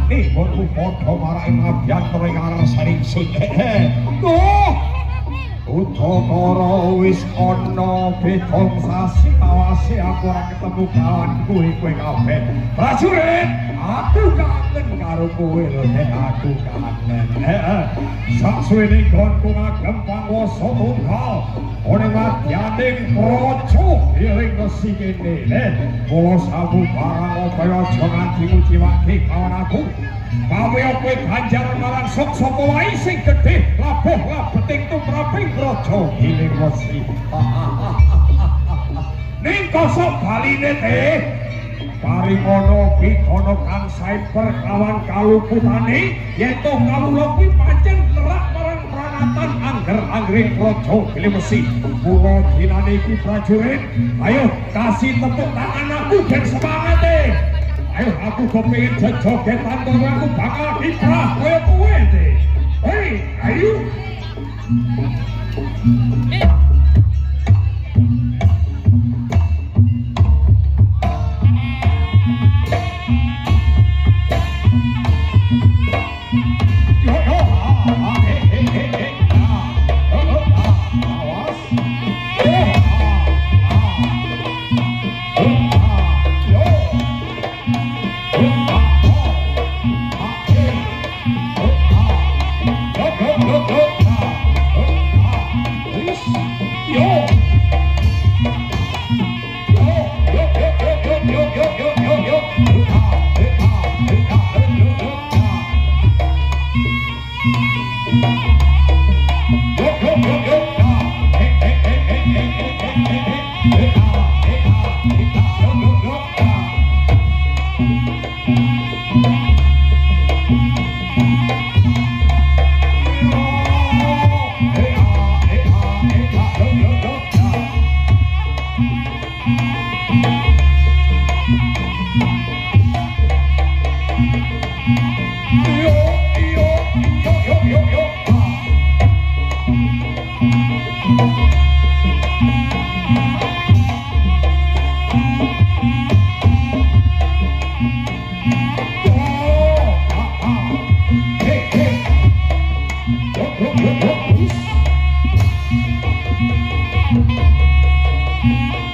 nih botu padha marai ngabyan ring saring sun. Uthakara wis ana betong sasi awase aku ora ketemu kawan kowe kabeh. Prajurit, aku kangen karo kowe lho nek aku kangen. Saksuwene gonku ngagem panguwasa tunggal. Ora wadyaning praja iring resi kene. Kula sabu barang kaya aja nganti nguciwake kawan aku. Kawe kowe ganjaran marang sapa wae sing gedhe labuh beting tumraping raja giling wesi. Ning kosok baline teh parimono pitono kang saeper kawan kaluputane yen to kawula kuwi pancen nerak marang pranatan angger-anggering raja giling wesi. Mula dinane iki prajurit, ayo kasih tepuk tangan aku ben semangate. Ayo aku kepingin jogetan to aku bakal kiprah kaya kowe teh. Hei, ayo. Yo